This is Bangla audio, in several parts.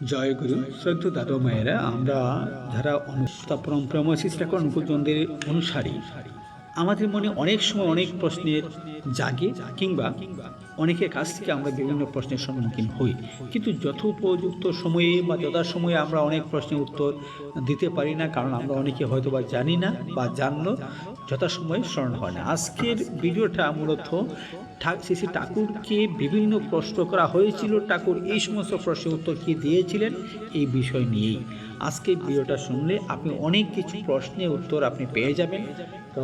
জয় গুরু শ্রদ্ধা দাদু মায়েরা, আমরা যারা পরমশ্রী অনুকূলচন্দ্রের অনুসারী, আমাদের মনে অনেক সময় অনেক প্রশ্নের জাগে, কিংবা অনেকের কাছ থেকে আমরা বিভিন্ন প্রশ্নের সম্মুখীন হই, কিন্তু যথোপযুক্ত সময়ে বা যথাসময়ে আমরা অনেক প্রশ্নের উত্তর দিতে পারি না, কারণ আমরা অনেকে হয়তো বা জানি না বা জানলো যথাসময়ে স্মরণ হয় না। আজকের ভিডিওটা মূলত শ্রী শ্রী ঠাকুরকে বিভিন্ন প্রশ্ন করা হয়েছিল, ঠাকুর এই সমস্ত প্রশ্নের উত্তর কি দিয়েছিলেন এই বিষয় নিয়েই আজকে ভিডিওটা শুনলে আপনি অনেক কিছু প্রশ্নের উত্তর আপনি পেয়ে যাবেন। তো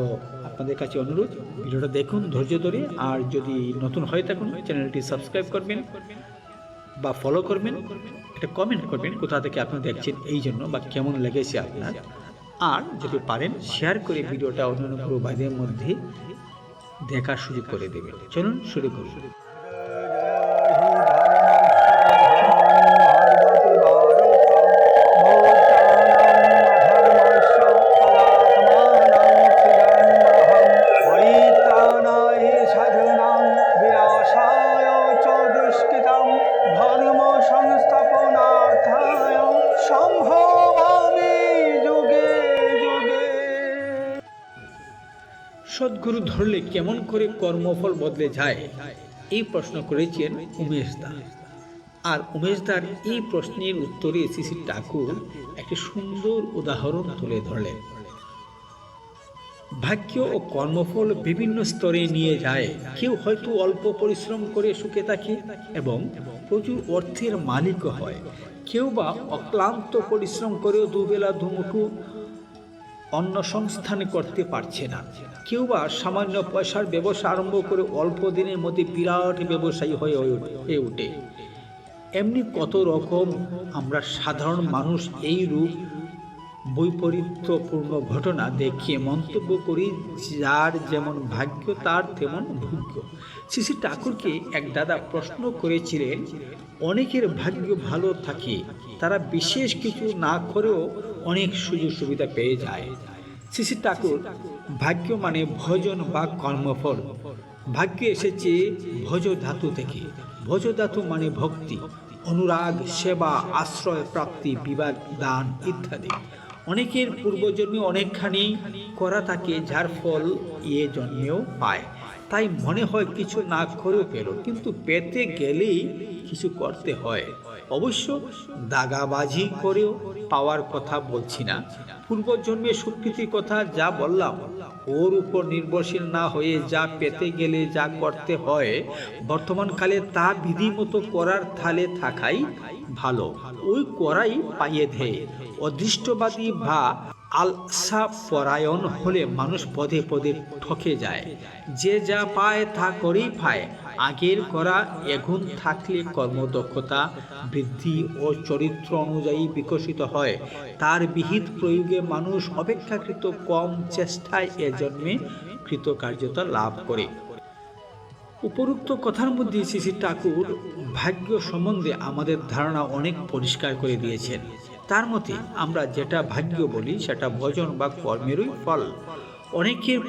আপনাদের কাছে অনুরোধ, ভিডিওটা দেখুন ধৈর্য ধরে, আর যদি নতুন হয়ে থাকুন চ্যানেলটি সাবস্ক্রাইব করবেন বা ফলো করবেন, একটা কমেন্ট করবেন কোথা থেকে আপনি দেখছেন এই জন্য, বা কেমন লেগেছে আপনার, আর যদি পারেন শেয়ার করে ভিডিওটা অন্যান্য গুরু ভাইদের মধ্যে দেখার সুযোগ করে দেবেন। চলুন শুরু করুন। সদ্গুরু ধরলে কেমন করে কর্মফল বদলে যায়, এই প্রশ্ন করেছেন উমেশ দা। আর উমেশ দার এই প্রশ্নের উত্তরে শ্রী শ্রী ঠাকুর একটি সুন্দর উদাহরণ তুলে ধরলেন। ভাগ্য ও কর্মফল বিভিন্ন স্তরে নিয়ে যায়। কেউ হয়তো অল্প পরিশ্রম করে সুখে থাকে এবং প্রচুর অর্থের মালিকও হয়, কেউ বা অক্লান্ত পরিশ্রম করেও দুবেলা দুমুঠো অন্য সংস্থান করতে পারছে না, কেউ বা সামান্য পয়সার ব্যবসা আরম্ভ করে অল্প দিনের মধ্যে বিরাট ব্যবসায়ী হয়ে ওঠে। এমনি কত রকম আমরা সাধারণ মানুষ এই রূপ বৈপরীত্যপূর্ণ ঘটনা দেখিয়ে মন্তব্য করি, যার যেমন ভাগ্য তার তেমন ভোগ্য। শ্রী শ্রী ঠাকুরকে এক দাদা প্রশ্ন করেছিলেন, অনেকের ভাগ্য ভালো থাকে, তারা বিশেষ কিছু না করেও অনেক সুযোগ সুবিধা পেয়ে যায়। শ্রী শ্রী ঠাকুর, ভাগ্য মানে ভজন বা কর্মফল। ভাগ্য এসেছে ভজ ধাতু থেকে। ভজ ধাতু মানে ভক্তি, অনুরাগ, সেবা, আশ্রয় প্রাপ্তি, বিবাদ, দান ইত্যাদি। অনেকের পূর্বজন্মে অনেকখানি করা থাকে, যার ফল এ জন্মেও পায়। তাই মনে হয় কিছু না করেও পেল, কিন্তু পেতে গেলেই কিছু করতে হয়। অবশ্য দাগাবাজি করেও পাওয়ার কথা বলছি না, পূর্বজন্মের সুকৃতির কথা যা বললাম ওর উপর নির্ভরশীল না হয়ে যা পেতে গেলে যা করতে হয়, বর্তমানকালে তা বিধিমতো করার থালে থাকাই ভালো। ওই করাই পাইয়ে দেয়। অদৃষ্টবাদী বা আলসা পরায়ণ হলে মানুষ পদে পদে ঠকে যায়। যে যা পায় তা করেই পায়। আগের করা এগুণ থাকলে কর্মদক্ষতা বৃদ্ধি ও চরিত্র অনুযায়ী বিকশিত হয়। তার বিহিত প্রয়োগে মানুষ অপেক্ষাকৃত কম চেষ্টায় এ জন্মে কৃতকার্যতা লাভ করে। উপরোক্ত কথার মধ্যে শ্রী শ্রী ঠাকুর ভাগ্য সম্বন্ধে আমাদের ধারণা অনেক পরিষ্কার করে দিয়েছেন। তার মতে আমরা যেটা ভাগ্য বলি সেটা ভজন বা কর্মেরই ফল। অনেকের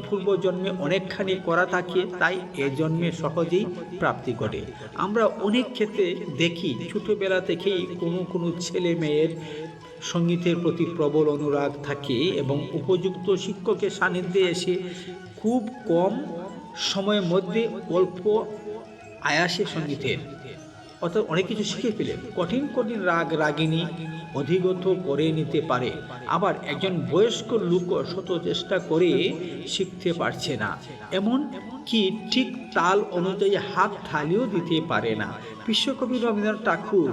পূর্বজন্মে অনেকখানি করা থাকে, তাই এ জন্মে সহজেই প্রাপ্তি ঘটে। আমরা অনেক ক্ষেত্রে দেখি ছোটবেলা থেকেই কোনো ছেলে মেয়ের সঙ্গীতের প্রতি প্রবল অনুরাগ থাকে এবং উপযুক্ত শিক্ষকের সান্নিধ্যে এসে খুব কম সময়ের মধ্যে অল্প আয়াসে সঙ্গীতের অর্থাৎ অনেক কিছু শিখে ফেলে কঠিন কঠিন রাগ রাগিনী অধিগত করে নিতে পারে। আবার একজন বয়স্ক লোক শত চেষ্টা করে শিখতে পারছে না, এমন কি ঠিক তাল অনুযায়ী হাত তালিও দিতে পারে না। বিশ্বকবি রবীন্দ্রনাথ ঠাকুর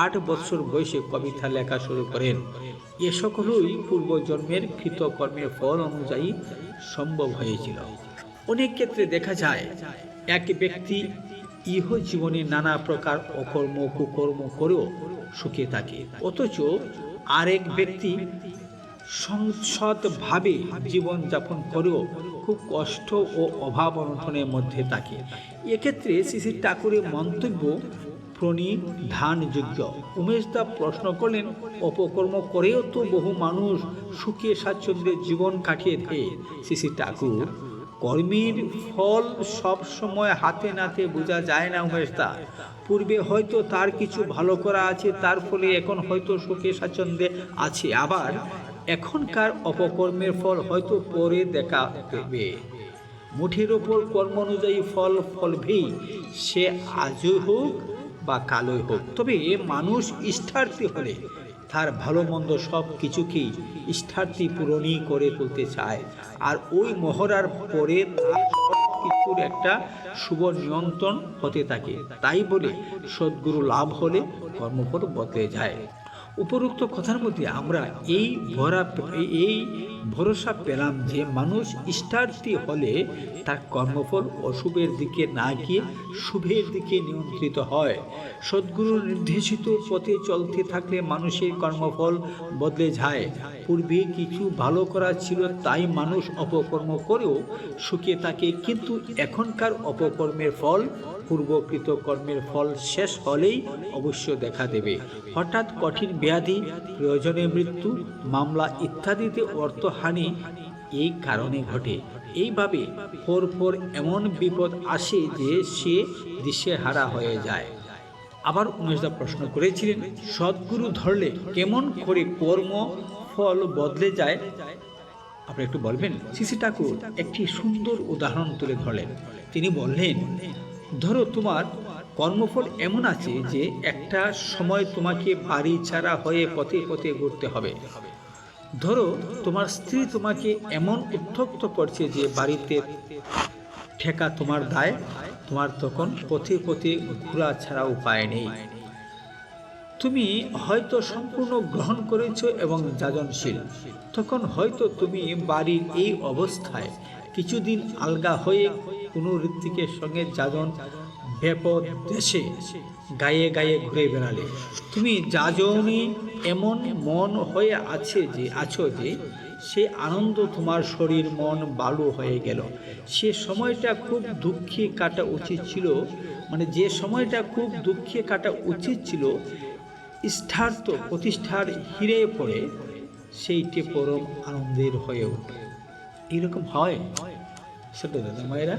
8 বছর বয়সে কবিতা লেখা শুরু করেন। এ সকলই পূর্বজন্মের কৃতকর্মের ফল অনুযায়ী সম্ভব হয়েছিল। অনেক ক্ষেত্রে দেখা যায় এক ব্যক্তি ইহ জীবনে নানা প্রকার অকর্ম কুকর্ম করেও সুখে থাকে, অথচ আরেক ব্যক্তি সংসদভাবে জীবনযাপন করেও খুব কষ্ট ও অভাব অনটনের মধ্যে থাকে। এক্ষেত্রে শ্রী শ্রী ঠাকুরের মন্তব্য প্রণিধানযোগ্য। উমেশ দা প্রশ্ন করলেন, অপকর্ম করেও তো বহু মানুষ সুখে স্বাচ্ছন্দ্যে জীবন কাটিয়ে দেয়। শ্রী শ্রী ঠাকুর কর্মীর ফল সব সময় হাতে নাতে বোঝা যায় না উমেশদা। পূর্বে হয়তো তার কিছু ভালো করা আছে, তার ফলে এখন হয়তো সুখে স্বাচ্ছন্দ্যে আছে, আবার এখনকার অপকর্মের ফল হয়তো পরে দেখা দেবে। মুঠের ওপর কর্ম অনুযায়ী ফল ফলবেই, সে আজই হোক বা কালই হোক। তবে মানুষ ইষ্টার্থী হলে তার ভালো মন্দ সব কিছুকেই ইষ্টার্থী পূরণই করে তুলতে চায়, আর ওই মহড়ার পরে তার সব কিছুর একটা শুভ নিয়ন্ত্রণ হতে থাকে। তাই বলে সদ্গুরু লাভ হলে কর্মফল বদলে যায়। উপরোক্ত কথার মধ্যে আমরা এই ভরসা পেলাম যে মানুষ ইষ্টার্থী হলে তার কর্মফল অশুভের দিকে না গিয়ে শুভের দিকে নিয়ন্ত্রিত হয়। সদ্গুরুর নির্দেশিত পথে চলতে থাকলে মানুষের কর্মফল বদলে যায়। পূর্বে কিছু ভালো করা ছিল তাই মানুষ অপকর্ম করেও সুখে থাকে, কিন্তু এখনকার অপকর্মের ফল পূর্বকৃত কর্মের ফল শেষ হলেই অবশ্য দেখা দেবে। হঠাৎ কঠিন ব্যাধি, প্রয়োজনে মৃত্যু, মামলা ইত্যাদিতে অর্থহানি এই কারণে ঘটে। এইভাবে পরপর এমন বিপদ আসে যে সে দিশেহারা হয়ে যায়। আবার উমেশদা প্রশ্ন করেছিলেন, সদ্গুরু ধরলে কেমন করে কর্ম ফল বদলে যায়? আপনি একটু বলবেন। শ্রী ঠাকুর একটি সুন্দর উদাহরণ তুলে ধরলেন। তিনি বললেন, ধরো তোমার কর্মফল এমন আছে যে একটা সময় তোমাকে বাড়ি ছাড়া হয়ে পথে পথে ঘুরতে হবে। ধরো তোমার স্ত্রী তোমাকে এমন উত্ত্যক্ত করছে যে বাড়িতে ঠেকা তোমার দায়, তোমার তখন পথে পথে ঘোরা ছাড়া উপায় নেই। তুমি হয়তো সম্পূর্ণ গ্রহণ করেছ এবং যাজনশীল। তখন হয়তো তুমি বাড়ির এই অবস্থায় কিছুদিন আলগা হয়ে কোনো ঋত্বিকের সঙ্গে যাজন ব্যাপক দেশে গায়ে গায়ে ঘুরে বেড়ালে। তুমি যাজনে এমন মন হয়ে আছো যে সে আনন্দ তোমার শরীর মন বালু হয়ে গেল। সে সময়টা খুব দুঃখে কাটা উচিত ছিল, যে সময়টা খুব দুঃখে কাটা উচিত ছিল ইষ্টার্থ প্রতিষ্ঠার হিরে পড়ে সেইটি পরম আনন্দের হয়ে ওঠে। এইরকম হয় ছোট দাদা মায়েরা।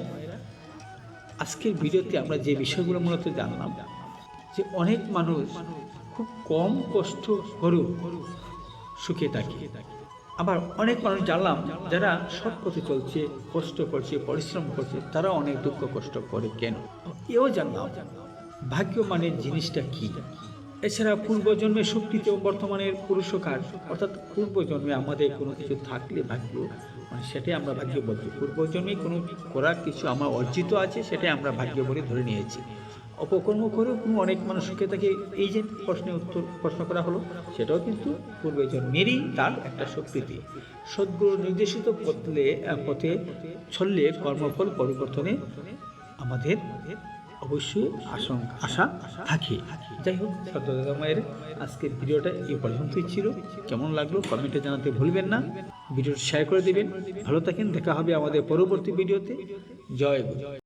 আজকের ভিডিওতে আমরা যে বিষয়গুলো মূলত জানলাম, যে অনেক মানুষ খুব কম কষ্ট করেও সুখে থাকে, আবার অনেক মানুষ জানলাম যারা সৎ পথে চলছে, কষ্ট করছে, পরিশ্রম করছে, তারা অনেক দুঃখ কষ্ট করে। কেন? এও জানলাম ভাগ্য মানে জিনিসটা কি। এছাড়া পূর্বজন্মে সুকৃত এবং বর্তমানের পুরুষকার, অর্থাৎ পূর্বজন্মে আমাদের কোনো কিছু থাকলে ভাগ্য, সেটাই আমরা ভাগ্য বলছি। পূর্বজন্মে কোনো করার কিছু আমার অর্জিত আছে, সেটাই আমরা ভাগ্য বলে ধরে নিয়েছি। অপকর্ম করেও কোনো অনেক মানুষ সুখে থাকে, এই যে প্রশ্ন করা হলো, সেটাও কিন্তু পূর্বজন্মেরই তার একটা স্বীকৃতি। সদ্গুরু নির্দেশিত পথে চললে কর্মফল পরিবর্তনে আমাদের অবশ্যই আশা থাকে। যাই হোক দাদা মায়ের আজকের ভিডিওটা এই পর্যন্তই ছিল। কেমন লাগলো কমেন্টে জানাতে ভুলবেন না। ভিডিওটা শেয়ার করে দেবেন। ভালো থাকেন, দেখা হবে আমাদের পরবর্তী ভিডিওতে। জয় গুরু।